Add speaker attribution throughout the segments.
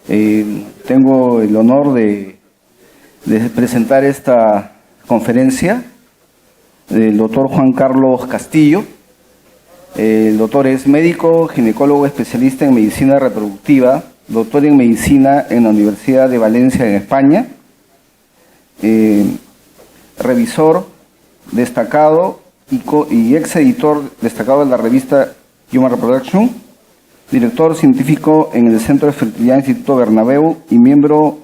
Speaker 1: Tengo el honor de presentar esta conferencia del doctor Juan Carlos Castillo. El doctor es médico, ginecólogo especialista en medicina reproductiva, doctor en medicina en la Universidad de Valencia en España, revisor destacado y ex editor destacado de la revista Human Reproduction, director científico en el Centro de Fertilidad Instituto Bernabéu y miembro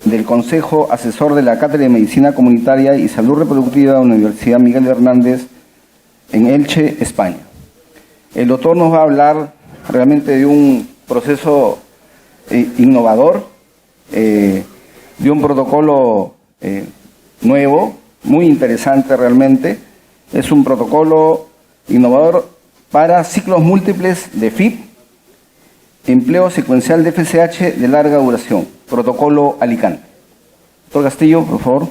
Speaker 1: del Consejo Asesor de la Cátedra de Medicina Comunitaria y Salud Reproductiva de la Universidad Miguel Hernández en Elche, España. El doctor nos va a hablar realmente de un proceso innovador, de un protocolo nuevo, muy interesante realmente. Es un protocolo innovador para ciclos múltiples de FIP, empleo secuencial de FSH de larga duración, protocolo Alicante. Doctor Castillo, por favor.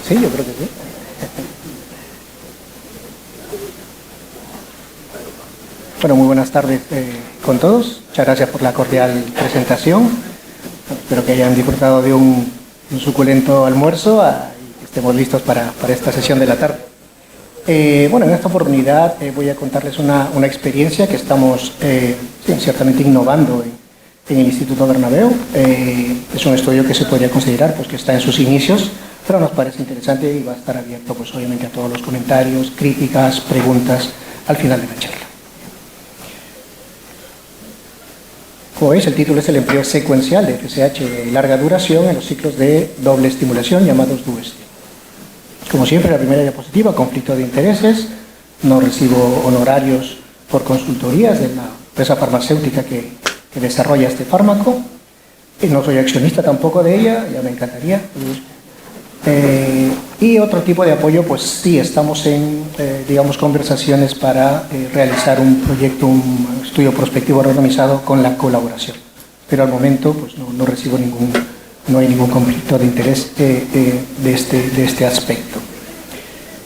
Speaker 2: Sí, yo creo que sí. Bueno, muy buenas tardes con todos. Muchas gracias por la cordial presentación. Espero que hayan disfrutado de un suculento almuerzo y que estemos listos para esta sesión de la tarde. Bueno, en esta oportunidad voy a contarles una experiencia que estamos ciertamente innovando en el Instituto Bernabéu. Es un estudio que se podría considerar pues, que está en sus inicios, pero nos parece interesante y va a estar abierto pues, obviamente a todos los comentarios, críticas, preguntas al final de la charla. Como veis, el título es el empleo secuencial de FSH de larga duración en los ciclos de doble estimulación llamados DUEST. Como siempre, la primera diapositiva, conflicto de intereses. No recibo honorarios por consultorías de la empresa farmacéutica que desarrolla este fármaco. Y no soy accionista tampoco de ella, ya me encantaría. Y otro tipo de apoyo, pues sí, estamos en, digamos, conversaciones para realizar un proyecto, un estudio prospectivo randomizado con la colaboración. Pero al momento, pues no recibo no hay ningún conflicto de interés de este aspecto.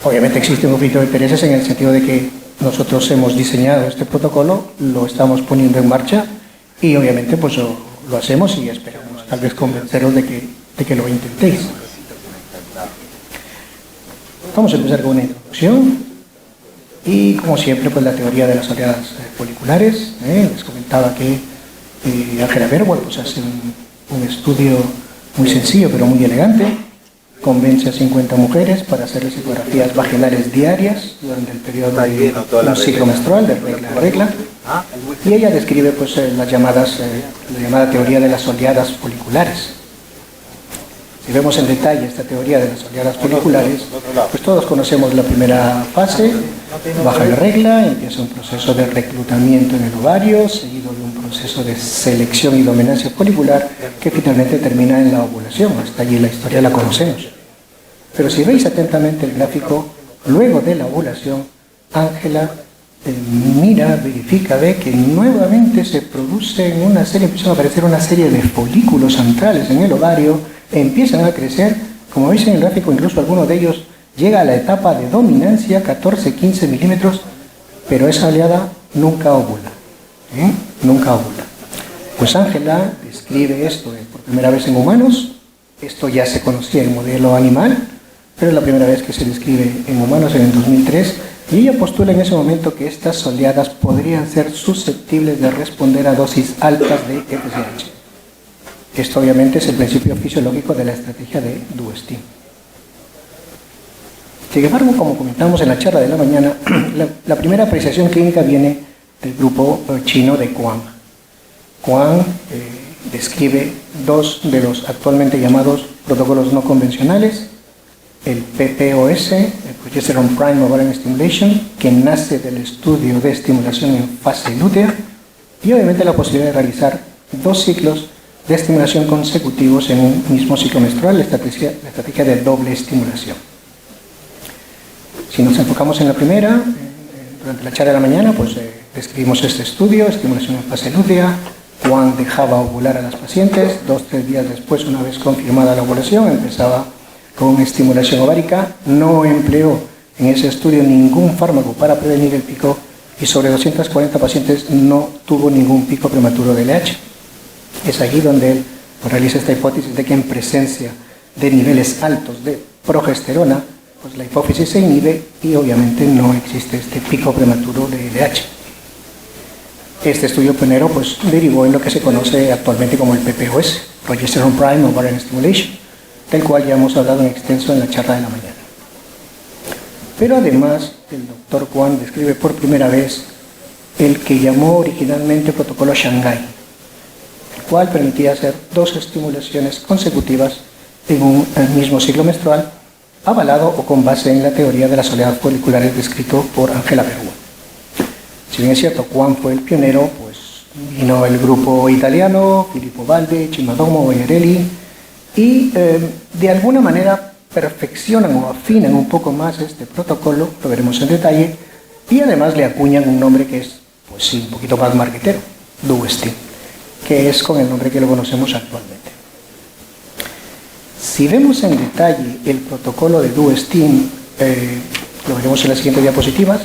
Speaker 2: Obviamente existe un conflicto de intereses en el sentido de que nosotros hemos diseñado este protocolo, lo estamos poniendo en marcha y obviamente pues lo hacemos y esperamos tal vez convenceros de que lo intentéis. Vamos a empezar con una introducción y, como siempre, pues la teoría de las oleadas foliculares. Les comentaba que Ángela Berwald pues, hace un estudio muy sencillo pero muy elegante. Convence a 50 mujeres para hacerles ecografías vaginales diarias durante el periodo de un ciclo menstrual, de regla a regla. Y ella describe pues, la llamada teoría de las oleadas foliculares. Si vemos en detalle esta teoría de las oleadas foliculares, pues todos conocemos la primera fase, baja la regla, empieza un proceso de reclutamiento en el ovario, seguido de un proceso de selección y dominancia folicular que finalmente termina en la ovulación. Hasta allí la historia la conocemos. Pero si veis atentamente el gráfico, luego de la ovulación, Ángela mira, verifica, ve que nuevamente se produce empiezan a aparecer una serie de folículos centrales en el ovario, empiezan a crecer, como veis en el gráfico, incluso alguno de ellos llega a la etapa de dominancia, 14-15 milímetros, pero esa oleada nunca ovula. Nunca ovula. Pues Ángela describe esto por primera vez en humanos. Esto ya se conocía en modelo animal, pero es la primera vez que se describe en humanos en el 2003, y ella postula en ese momento que estas oleadas podrían ser susceptibles de responder a dosis altas de FSH. Esto obviamente es el principio fisiológico de la estrategia de DUESTIM. Sin embargo, como comentamos en la charla de la mañana, la primera apreciación clínica viene del grupo chino de Kuang. Kuang describe dos de los actualmente llamados protocolos no convencionales, el PPOS, el Progesterone Prime Ovarian Stimulation, que nace del estudio de estimulación en fase lútea, y obviamente la posibilidad de realizar 2 ciclos de estimulación consecutivos en un mismo ciclo menstrual, la estrategia de doble estimulación. Si nos enfocamos en la primera, durante la charla de la mañana, pues describimos este estudio, estimulación en fase lútea. Juan dejaba ovular a las pacientes, 2-3 días después, una vez confirmada la ovulación, empezaba con estimulación ovárica, no empleó en ese estudio ningún fármaco para prevenir el pico y sobre 240 pacientes no tuvo ningún pico prematuro de LH. Es aquí donde él realiza esta hipótesis de que en presencia de niveles altos de progesterona, pues la hipófisis se inhibe y obviamente no existe este pico prematuro de LH. Este estudio pionero pues derivó en lo que se conoce actualmente como el PPOS, Progesterone Prime Ovarian Stimulation, del cual ya hemos hablado en extenso en la charla de la mañana. Pero además, el doctor Kwon describe por primera vez el que llamó originalmente protocolo Shanghai, el cual permitía hacer 2 estimulaciones consecutivas en un mismo ciclo menstrual, avalado o con base en la teoría de las oleadas foliculares descrito por Angela Bergman. Si bien es cierto, Kwon fue el pionero, pues vino el grupo italiano, Filippo Baldi, Cimadomo, Boiarelli, y de alguna manera perfeccionan o afinan un poco más este protocolo, lo veremos en detalle, y además le acuñan un nombre que es, pues sí, un poquito más marquetero, Duo-Steam, que es con el nombre que lo conocemos actualmente. Si vemos en detalle el protocolo de Duo-Steam, lo veremos en las siguientes diapositivas,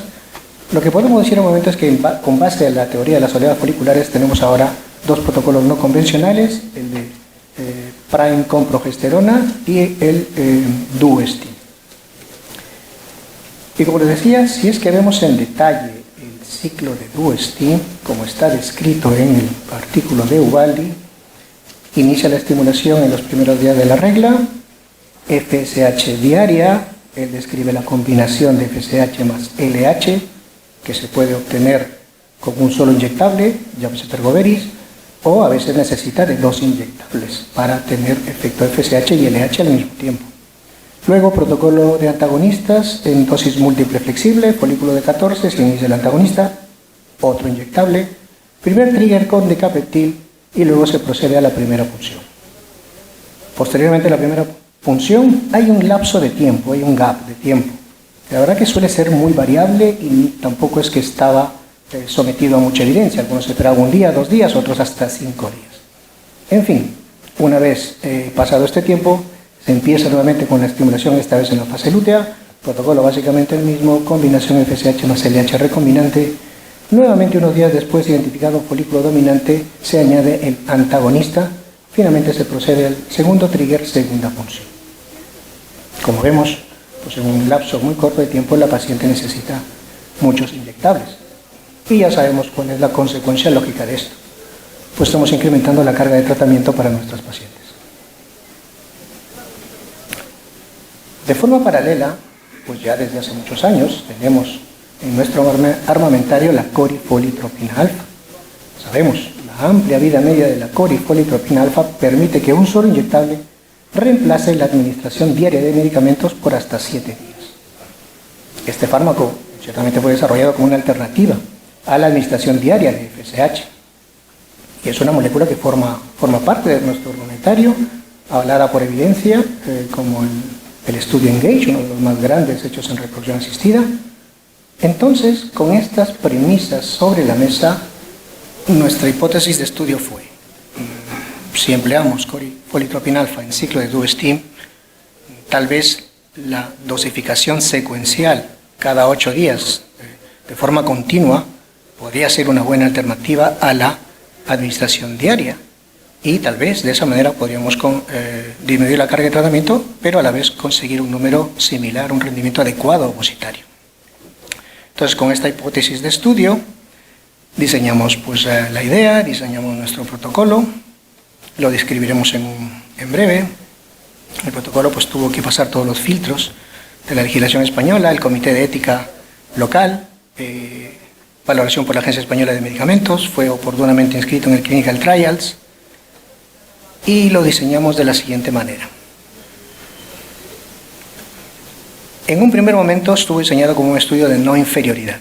Speaker 2: lo que podemos decir en un momento es que con base a la teoría de las oleadas foliculares tenemos ahora 2 protocolos no convencionales, el de Prime con progesterona y el Duo-Steam. Y como les decía, si es que vemos en detalle el ciclo de Duo-Steam, como está descrito en el artículo de Ubaldi, inicia la estimulación en los primeros días de la regla, FSH diaria, él describe la combinación de FSH más LH, que se puede obtener con un solo inyectable, llámese Pergoveris, o a veces necesita de 2 inyectables para tener efecto FSH y LH al mismo tiempo. Luego, protocolo de antagonistas en dosis múltiple flexible, folículo de 14, se inicia el antagonista, otro inyectable, primer trigger con decapeptil y luego se procede a la primera punción. Posteriormente a la primera punción hay un lapso de tiempo, hay un gap de tiempo. La verdad que suele ser muy variable y tampoco es que estaba sometido a mucha evidencia. Algunos esperaban 1 día, 2 días, otros hasta 5 días. En fin, una vez pasado este tiempo, se empieza nuevamente con la estimulación, esta vez en la fase lútea, protocolo básicamente el mismo, combinación FSH más LH recombinante. Nuevamente unos días después, identificado folículo dominante, se añade el antagonista. Finalmente se procede al segundo trigger, segunda punción. Como vemos, pues en un lapso muy corto de tiempo la paciente necesita muchos inyectables. Y ya sabemos cuál es la consecuencia lógica de esto. Pues estamos incrementando la carga de tratamiento para nuestros pacientes. De forma paralela, pues ya desde hace muchos años tenemos en nuestro armamentario la corifoliatropina alfa. Sabemos, la amplia vida media de la corifoliatropina alfa permite que un solo inyectable reemplace la administración diaria de medicamentos por hasta 7 días. Este fármaco ciertamente fue desarrollado como una alternativa a la administración diaria de FSH. Y es una molécula que forma parte de nuestro armamentario, avalada por evidencia, como el estudio ENGAGE, uno de los más grandes hechos en reproducción asistida. Entonces, con estas premisas sobre la mesa, nuestra hipótesis de estudio fue: si empleamos corifoliatropina alfa en ciclo de Duo-Steam, tal vez la dosificación secuencial cada 8 días de forma continua podría ser una buena alternativa a la administración diaria, y tal vez de esa manera podríamos disminuir la carga de tratamiento, pero a la vez conseguir un número similar, un rendimiento adecuado opositario. Entonces, con esta hipótesis de estudio diseñamos pues la idea, diseñamos nuestro protocolo, lo describiremos en breve. El protocolo pues tuvo que pasar todos los filtros de la legislación española, el comité de ética local, valoración por la Agencia Española de Medicamentos, fue oportunamente inscrito en el Clinical Trials y lo diseñamos de la siguiente manera. En un primer momento estuvo diseñado como un estudio de no inferioridad.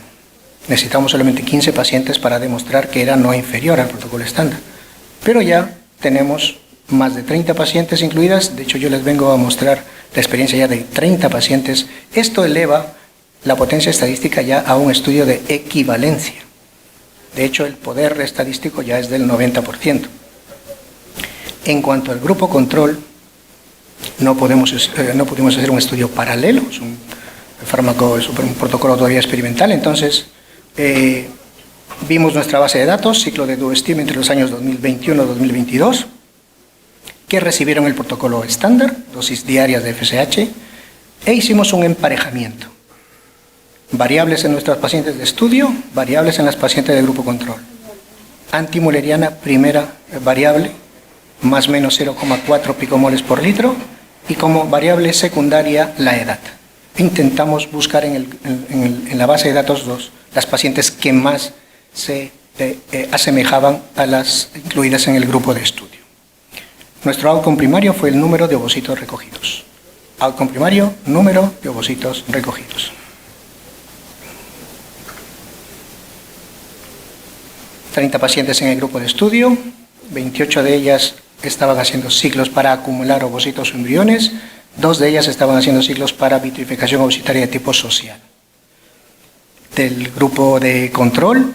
Speaker 2: Necesitamos solamente 15 pacientes para demostrar que era no inferior al protocolo estándar. Pero ya tenemos más de 30 pacientes incluidas. De hecho, yo les vengo a mostrar la experiencia ya de 30 pacientes. Esto eleva la potencia estadística ya a un estudio de equivalencia. De hecho, el poder estadístico ya es del 90%. En cuanto al grupo control, No pudimos hacer un estudio paralelo, el fármaco es un protocolo todavía experimental, entonces vimos nuestra base de datos, ciclo de DuoSteam entre los años 2021 y 2022, que recibieron el protocolo estándar, dosis diarias de FSH, e hicimos un emparejamiento. Variables en nuestras pacientes de estudio, variables en las pacientes de grupo control. Antimuleriana, primera variable, más o menos 0,4 picomoles por litro, y como variable secundaria la edad. Intentamos buscar en la base de datos las pacientes que más se asemejaban a las incluidas en el grupo de estudio. Nuestro outcome primario fue el número de ovocitos recogidos. Outcome primario, número de ovocitos recogidos. 30 pacientes en el grupo de estudio, 28 de ellas estaban haciendo ciclos para acumular ovocitos o embriones, 2 de ellas estaban haciendo ciclos para vitrificación ovocitaria de tipo social. Del grupo de control,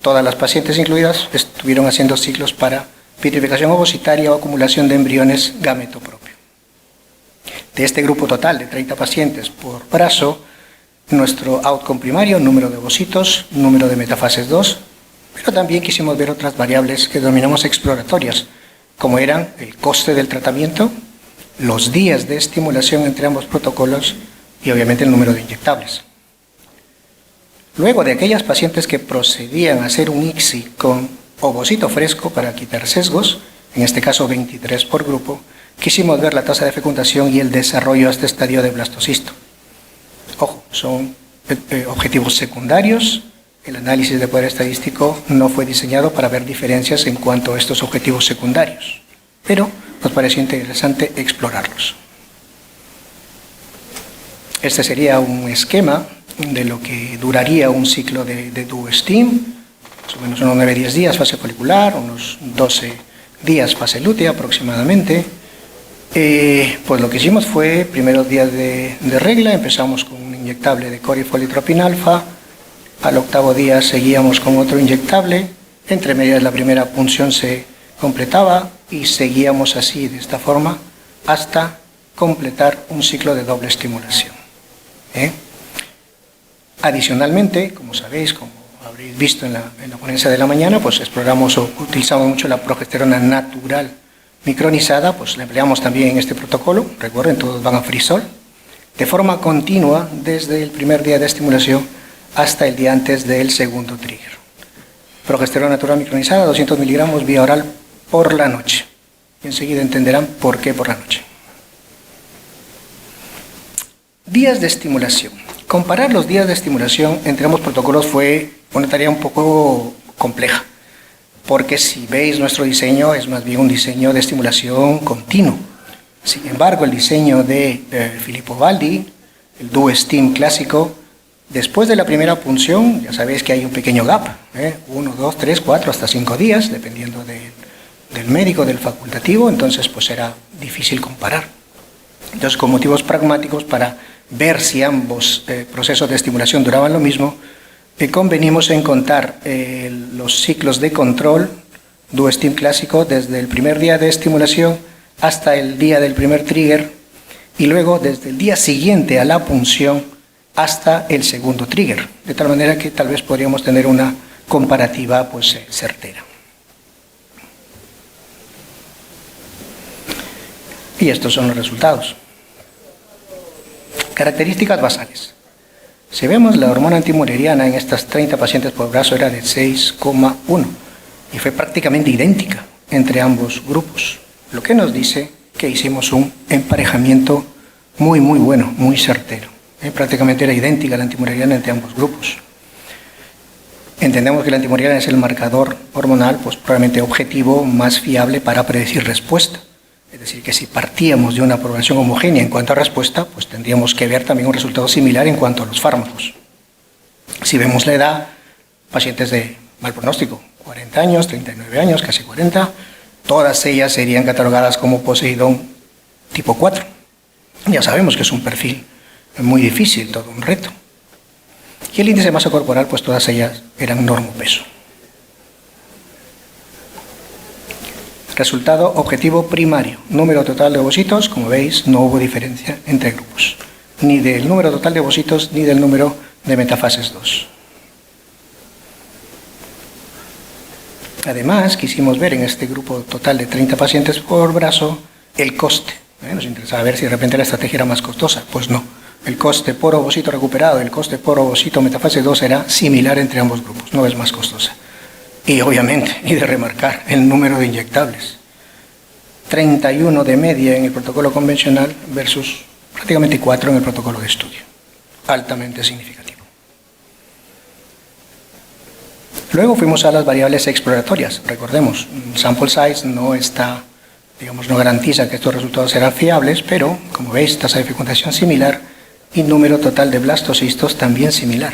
Speaker 2: todas las pacientes incluidas estuvieron haciendo ciclos para vitrificación ovocitaria o acumulación de embriones gameto propio. De este grupo total de 30 pacientes por brazo, nuestro outcome primario, número de ovocitos, número de metafases 2, pero también quisimos ver otras variables que denominamos exploratorias, como eran el coste del tratamiento, los días de estimulación entre ambos protocolos y obviamente el número de inyectables. Luego de aquellas pacientes que procedían a hacer un ICSI con ovocito fresco para quitar sesgos, en este caso 23 por grupo, quisimos ver la tasa de fecundación y el desarrollo a este estadio de blastocisto. Ojo, son objetivos secundarios. El análisis de poder estadístico no fue diseñado para ver diferencias en cuanto a estos objetivos secundarios, pero nos pareció interesante explorarlos. Este sería un esquema de lo que duraría un ciclo de DuoSteam, más o menos unos 9-10 días fase folicular, unos 12 días fase lútea aproximadamente. Pues lo que hicimos fue, primeros días de regla, empezamos con un inyectable de corifolietropin alfa. Al octavo día seguíamos con otro inyectable, entre medias la primera punción se completaba y seguíamos así, de esta forma, hasta completar un ciclo de doble estimulación. Adicionalmente, como sabéis, como habréis visto en la ponencia de la mañana, pues exploramos o utilizamos mucho la progesterona natural micronizada, pues la empleamos también en este protocolo, recuerden, todos van a frisol, de forma continua desde el primer día de estimulación hasta el día antes del segundo trigger. Progesterona natural micronizada, 200 miligramos vía oral por la noche. Y enseguida entenderán por qué por la noche. Días de estimulación. Comparar los días de estimulación entre ambos protocolos fue una tarea un poco compleja, porque si veis nuestro diseño es más bien un diseño de estimulación continuo. Sin embargo, el diseño de Filippo Baldi, el DuoSteam clásico, después de la primera punción, ya sabéis que hay un pequeño gap, 1, 2, 3, 4, hasta 5 días, dependiendo del médico, del facultativo, entonces pues era difícil comparar. Entonces, con motivos pragmáticos, para ver si ambos procesos de estimulación duraban lo mismo, convenimos en contar los ciclos de control DuoSteam clásico desde el primer día de estimulación hasta el día del primer trigger y luego desde el día siguiente a la punción hasta el segundo trigger, de tal manera que tal vez podríamos tener una comparativa pues certera. Y estos son los resultados. Características basales. Si vemos, la hormona antimuleriana en estas 30 pacientes por brazo era de 6,1 y fue prácticamente idéntica entre ambos grupos, lo que nos dice que hicimos un emparejamiento muy bueno, muy certero. Prácticamente era idéntica la antimuleriana entre ambos grupos. Entendemos que la antimuleriana es el marcador hormonal, pues probablemente objetivo más fiable para predecir respuesta. Es decir, que si partíamos de una población homogénea en cuanto a respuesta, pues tendríamos que ver también un resultado similar en cuanto a los fármacos. Si vemos la edad, pacientes de mal pronóstico, 40 años, 39 años, casi 40, todas ellas serían catalogadas como Poseidón tipo 4. Ya sabemos que es un perfil muy difícil, todo un reto. Y el índice de masa corporal, pues todas ellas eran normopeso. Resultado objetivo primario. Número total de ovocitos, como veis, no hubo diferencia entre grupos. Ni del número total de ovocitos, ni del número de metafases 2. Además, quisimos ver en este grupo total de 30 pacientes por brazo el coste. Nos interesaba ver si de repente la estrategia era más costosa. Pues no. El coste por ovocito recuperado y el coste por ovocito metafase 2 era similar entre ambos grupos, no es más costosa. Y obviamente, y de remarcar, el número de inyectables. 31 de media en el protocolo convencional versus prácticamente 4 en el protocolo de estudio. Altamente significativo. Luego fuimos a las variables exploratorias. Recordemos, sample size no está, no garantiza que estos resultados serán fiables, pero, como veis, tasa de fecundación similar y número total de blastocistos también similar.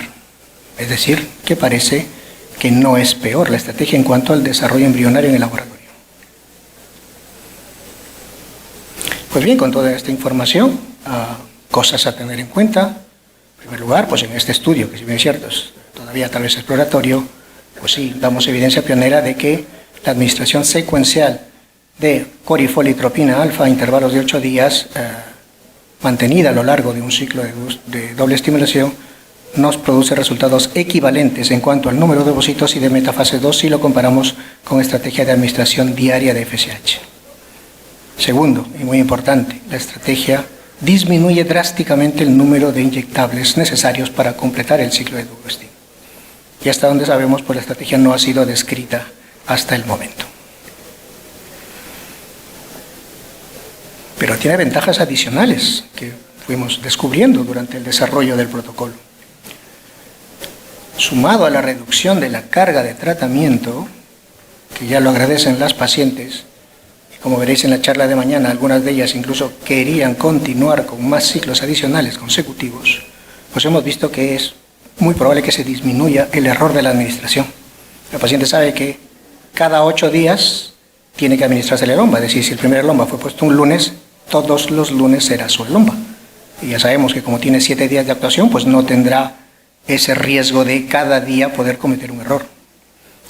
Speaker 2: Es decir, que parece que no es peor la estrategia en cuanto al desarrollo embrionario en el laboratorio. Pues bien, con toda esta información, cosas a tener en cuenta. En primer lugar, pues en este estudio, que si bien es cierto, es todavía tal vez exploratorio, pues sí, damos evidencia pionera de que la administración secuencial de corifoliatropina alfa a intervalos de 8 días, mantenida a lo largo de un ciclo de doble estimulación, nos produce resultados equivalentes en cuanto al número de ovocitos y de metafase 2 si lo comparamos con estrategia de administración diaria de FSH. Segundo, y muy importante, la estrategia disminuye drásticamente el número de inyectables necesarios para completar el ciclo de Duodestim. Y hasta donde sabemos, pues la estrategia no ha sido descrita hasta el momento. Pero tiene ventajas adicionales que fuimos descubriendo durante el desarrollo del protocolo. Sumado a la reducción de la carga de tratamiento, que ya lo agradecen las pacientes, y como veréis en la charla de mañana, algunas de ellas incluso querían continuar con más ciclos adicionales consecutivos, pues hemos visto que es muy probable que se disminuya el error de la administración. La paciente sabe que cada 8 días tiene que administrarse la lomba, es decir, si el primer lomba fue puesto un lunes, todos los lunes será su lomba. Y ya sabemos que como tiene 7 días de actuación, pues no tendrá ese riesgo de cada día poder cometer un error.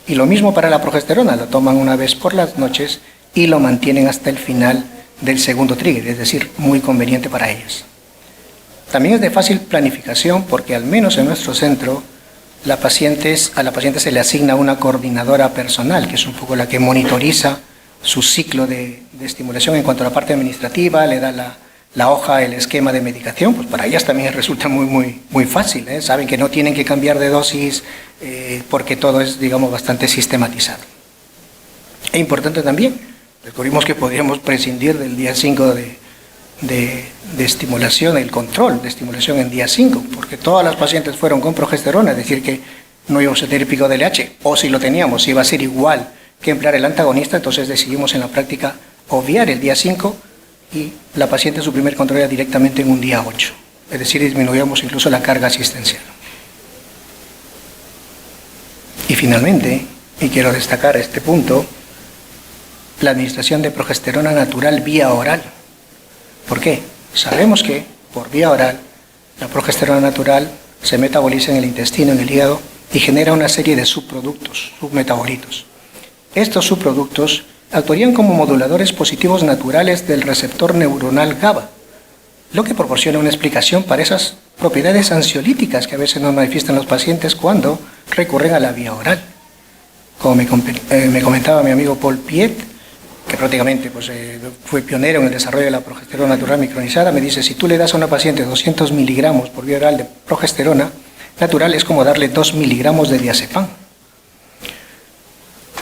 Speaker 2: Y lo mismo para la progesterona, lo toman una vez por las noches y lo mantienen hasta el final del segundo trigger, es decir, muy conveniente para ellas. También es de fácil planificación porque al menos en nuestro centro a la paciente se le asigna una coordinadora personal, que es un poco la que monitoriza su ciclo de estimulación en cuanto a la parte administrativa, le da la hoja, el esquema de medicación, pues para ellas también resulta muy fácil, ¿eh? Saben que no tienen que cambiar de dosis porque todo es, bastante sistematizado. E importante también, descubrimos que podríamos prescindir del día 5 de estimulación, el control de estimulación en día 5, porque todas las pacientes fueron con progesterona, es decir que no íbamos a tener pico de LH, o si lo teníamos iba a ser igual que emplear el antagonista, entonces decidimos en la práctica obviar el día 5 y la paciente su primer control era directamente en un día 8, es decir, disminuíamos incluso la carga asistencial. Y finalmente, y quiero destacar este punto, la administración de progesterona natural vía oral. ¿Por qué? Sabemos que por vía oral la progesterona natural se metaboliza en el intestino, en el hígado y genera una serie de subproductos, submetabolitos. Estos subproductos actuarían como moduladores positivos naturales del receptor neuronal GABA, lo que proporciona una explicación para esas propiedades ansiolíticas que a veces nos manifiestan los pacientes cuando recurren a la vía oral. Como me comentaba mi amigo Paul Piet, que prácticamente fue pionero en el desarrollo de la progesterona natural micronizada, me dice, si tú le das a una paciente 200 miligramos por vía oral de progesterona natural, es como darle 2 miligramos de diazepam.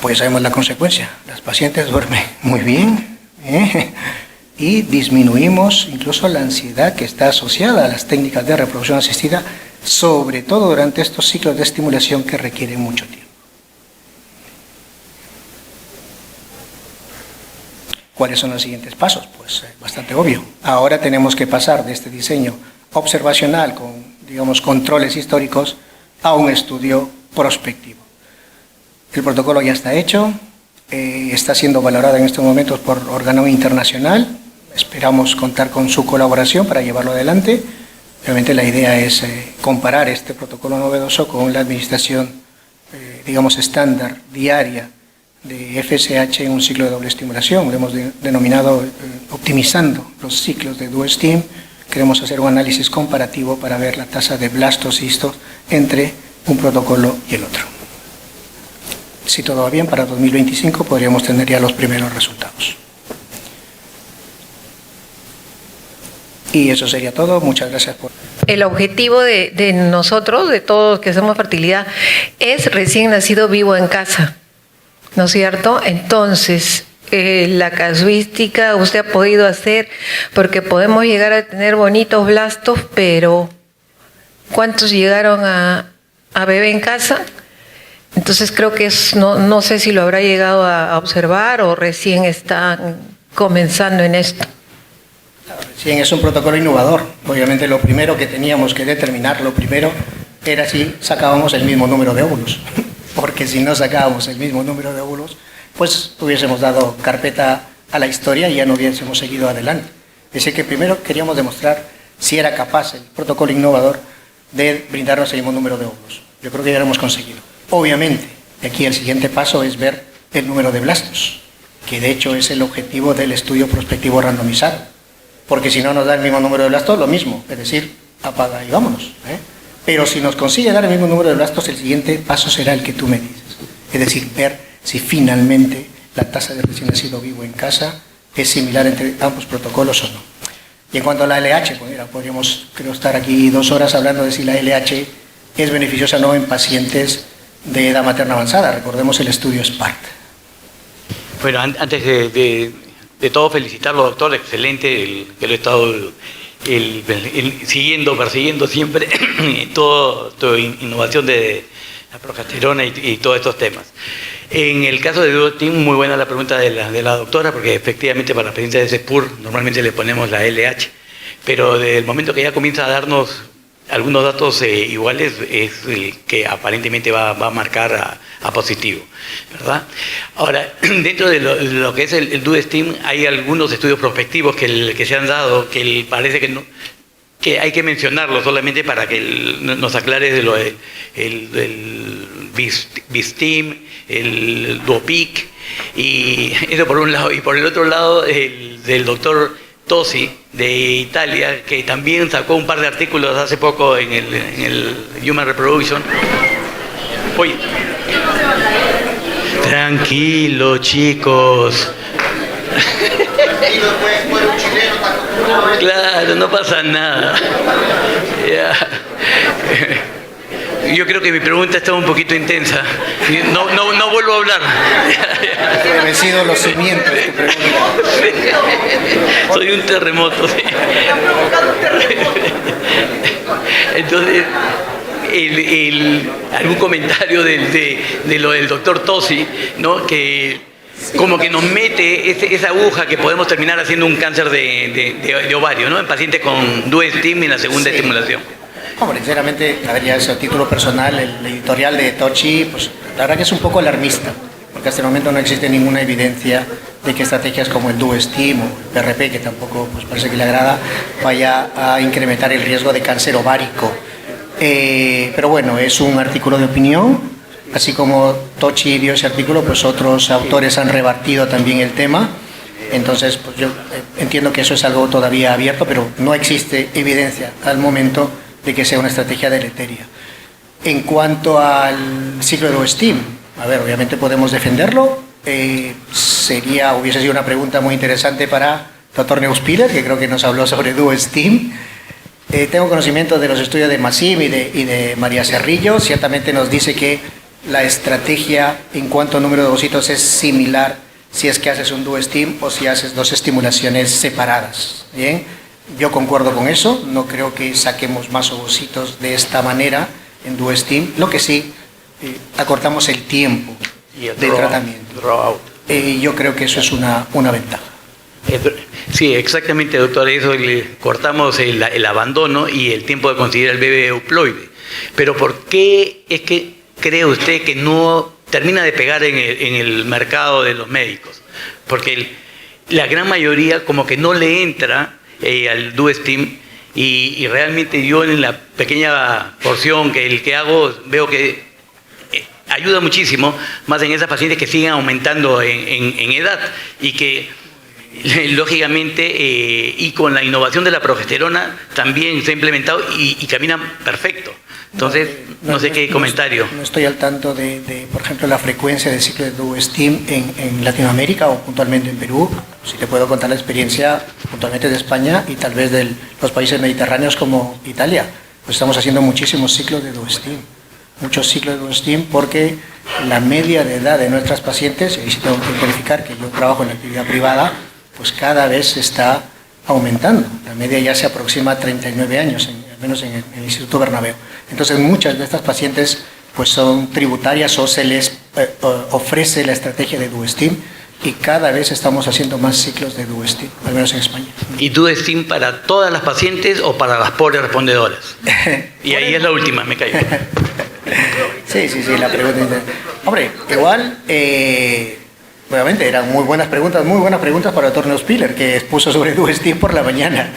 Speaker 2: Pues sabemos la consecuencia, las pacientes duermen muy bien y disminuimos incluso la ansiedad que está asociada a las técnicas de reproducción asistida, sobre todo durante estos ciclos de estimulación que requieren mucho tiempo. ¿Cuáles son los siguientes pasos? Pues bastante obvio. Ahora tenemos que pasar de este diseño observacional con, controles históricos a un estudio prospectivo. El protocolo ya está hecho, está siendo valorado en estos momentos por órgano internacional. Esperamos contar con su colaboración para llevarlo adelante. Obviamente la idea es comparar este protocolo novedoso con la administración, estándar, diaria de FSH en un ciclo de doble estimulación. Lo hemos denominado optimizando los ciclos de DuoStim. Queremos hacer un análisis comparativo para ver la tasa de blastocisto entre un protocolo y el otro. Si todo va bien, para 2025 podríamos tener ya los primeros resultados. Y eso sería todo. Muchas gracias por...
Speaker 3: El objetivo de nosotros, de todos que hacemos fertilidad, es recién nacido vivo en casa, ¿no es cierto? Entonces, la casuística usted ha podido hacer, porque podemos llegar a tener bonitos blastos, pero ¿cuántos llegaron a bebé en casa? Entonces creo que no sé si lo habrá llegado a observar o recién están comenzando en esto.
Speaker 2: Sí, es un protocolo innovador. Obviamente lo primero que teníamos que determinar, era si sacábamos el mismo número de óvulos. Porque si no sacábamos el mismo número de óvulos, pues hubiésemos dado carpeta a la historia y ya no hubiésemos seguido adelante. Es decir, que primero queríamos demostrar si era capaz el protocolo innovador de brindarnos el mismo número de óvulos. Yo creo que ya lo hemos conseguido. Obviamente, de aquí el siguiente paso es ver el número de blastos, que de hecho es el objetivo del estudio prospectivo randomizado. Porque si no nos da el mismo número de blastos, lo mismo, es decir, apaga y vámonos. Pero si nos consigue dar el mismo número de blastos, el siguiente paso será el que tú me dices. Es decir, ver si finalmente la tasa de recién nacido vivo en casa es similar entre ambos protocolos o no. Y en cuanto a la LH, pues mira, podríamos creo estar aquí 2 horas hablando de si la LH es beneficiosa o no en pacientes de edad materna avanzada. Recordemos el estudio SPART. Bueno,
Speaker 4: antes de todo felicitarlo, doctor, excelente, que lo he estado persiguiendo siempre, toda innovación de la progesterona y todos estos temas. En el caso de DuoStim, muy buena la pregunta de la doctora, porque efectivamente para la pacientes de CESPUR normalmente le ponemos la LH, pero desde el momento que ya comienza a darnos algunos datos iguales, es el que aparentemente va a marcar a positivo, ¿verdad? Ahora, dentro de lo que es el DuoStim, hay algunos estudios prospectivos que se han dado, que parece que no, que hay que mencionarlo solamente para que nos aclare de lo del BISTIM, el DuoPic, y eso por un lado, y por el otro lado del doctor Tosi de Italia, que también sacó un par de artículos hace poco en el Human Reproduction. Oye, tranquilo, chicos. Claro, no pasa nada. Ya. Yo creo que mi pregunta está un poquito intensa. No vuelvo a hablar.
Speaker 2: He vencido los cimientos.
Speaker 4: Sí. Soy un terremoto. Sí. Entonces, algún comentario de lo del doctor Tosi, ¿no? Que como que nos mete esa aguja que podemos terminar haciendo un cáncer de ovario, ¿no? En pacientes con DuoStim en la segunda estimulación.
Speaker 2: Hombre, sinceramente, a ver, ya es a título personal, el editorial de Tochi, pues la verdad que es un poco alarmista, porque hasta el momento no existe ninguna evidencia de que estrategias como el DuoStim o el PRP, que tampoco pues, parece que le agrada, vaya a incrementar el riesgo de cáncer ovárico. Pero bueno, es un artículo de opinión, así como Tochi dio ese artículo, pues otros autores han rebatido también el tema. Entonces, pues yo entiendo que eso es algo todavía abierto, pero no existe evidencia al momento de que sea una estrategia deleteria. En cuanto al ciclo de DuoStim, a ver, obviamente podemos defenderlo. Hubiese sido una pregunta muy interesante para el doctor Neuspiller, que creo que nos habló sobre DuoStim. Tengo conocimiento de los estudios de Massim y de María Cerrillo. Ciertamente nos dice que la estrategia en cuanto a número de ovocitos es similar si es que haces un DuoStim o si haces 2 estimulaciones separadas. Bien, yo concuerdo con eso. No creo que saquemos más ovocitos de esta manera en DuoStim. Lo que sí, acortamos el tiempo de tratamiento. Yo creo que eso es una ventaja.
Speaker 4: Sí, exactamente, doctor. Eso cortamos el abandono y el tiempo de conseguir el bebé euploide. Pero ¿por qué es que cree usted que no termina de pegar en el mercado de los médicos? Porque la gran mayoría como que no le entra al DuoStim y realmente yo en la pequeña porción que hago veo que ayuda muchísimo, más en esas pacientes que siguen aumentando en edad y que lógicamente y con la innovación de la progesterona también se ha implementado y caminan perfecto. Entonces, no sé qué comentario.
Speaker 2: No estoy al tanto de, por ejemplo, la frecuencia del ciclo de Duo-Steam en Latinoamérica o puntualmente en Perú. Si te puedo contar la experiencia puntualmente de España y tal vez de los países mediterráneos como Italia. Pues estamos haciendo muchísimos ciclos de Duo-Steam. Muchos ciclos de Duo-Steam porque la media de edad de nuestras pacientes, y si tengo que verificar que yo trabajo en la actividad privada, pues cada vez está aumentando. La media ya se aproxima a 39 años, al menos en el Instituto Bernabéu. Entonces muchas de estas pacientes pues son tributarias o se les ofrece la estrategia de Duo-Steam y cada vez estamos haciendo más ciclos de Duo-Steam, al menos en España.
Speaker 4: ¿Y Duo-Steam para todas las pacientes o para las pobres respondedoras? Y ahí es la última, me cayó.
Speaker 2: Sí, la pregunta. Hombre, igual, obviamente eran muy buenas preguntas para el doctor Spiller, que expuso sobre Duo-Steam por la mañana.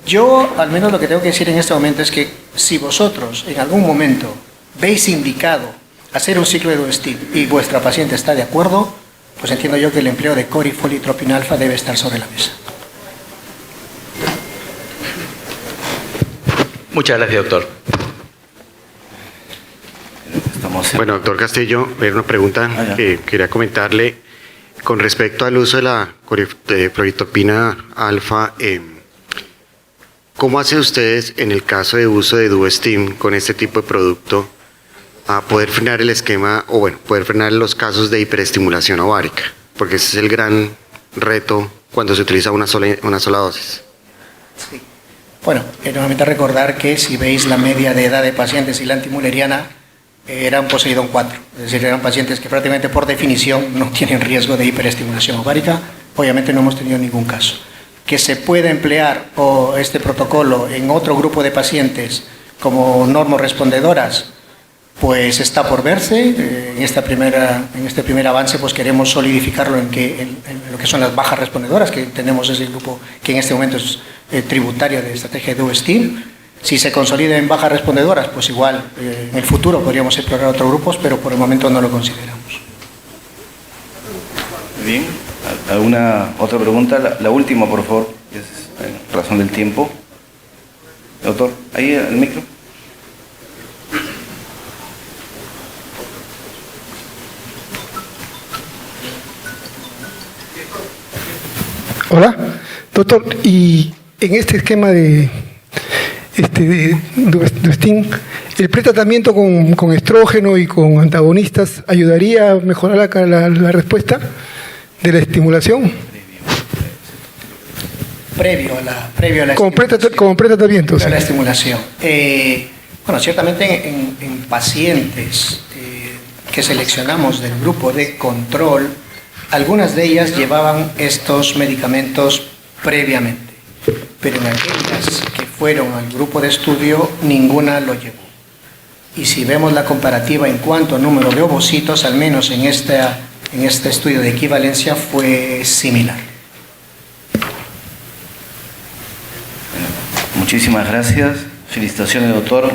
Speaker 2: Yo, al menos lo que tengo que decir en este momento es que si vosotros en algún momento veis indicado hacer un ciclo de Duo-Steam y vuestra paciente está de acuerdo, pues entiendo yo que el empleo de corifoliatropina alfa debe estar sobre la mesa.
Speaker 4: Muchas gracias, doctor.
Speaker 5: Bueno, doctor Castillo, una pregunta que quería comentarle con respecto al uso de la corifoliatropina alfa. ¿Cómo hacen ustedes en el caso de uso de Duo-Steam con este tipo de producto a poder frenar el esquema o bueno, poder frenar los casos de hiperestimulación ovárica? Porque ese es el gran reto cuando se utiliza una sola dosis.
Speaker 2: Sí. Bueno, nuevamente recordar que si veis la media de edad de pacientes y la antimuleriana eran Poseidón 4, es decir, eran pacientes que prácticamente por definición no tienen riesgo de hiperestimulación ovárica. Obviamente no hemos tenido ningún caso. Que se pueda emplear este protocolo en otro grupo de pacientes como normorespondedoras, pues está por verse. En este primer avance pues queremos solidificarlo en lo que son las bajas respondedoras, que tenemos ese grupo que en este momento es tributario de estrategia de Duo-Steam. Si se consolida en bajas respondedoras, pues igual en el futuro podríamos explorar otros grupos, pero por el momento no lo consideramos.
Speaker 1: Bien, ¿alguna otra pregunta? La última, por favor, es en razón del tiempo. Doctor, ahí el micro.
Speaker 6: Hola, doctor, y en este esquema de Duo-Steam, ¿el pretratamiento con estrógeno y con antagonistas ayudaría a mejorar la respuesta de la estimulación?
Speaker 2: Previo a la
Speaker 6: como pretratamiento.
Speaker 2: La estimulación. Bueno, ciertamente en pacientes que seleccionamos del grupo de control, algunas de ellas llevaban estos medicamentos previamente, pero en aquellas que fueron al grupo de estudio, ninguna lo llevó. Y si vemos la comparativa en cuanto a número de ovocitos, al menos en este estudio de equivalencia, fue similar.
Speaker 1: Muchísimas gracias. Felicitaciones, doctor.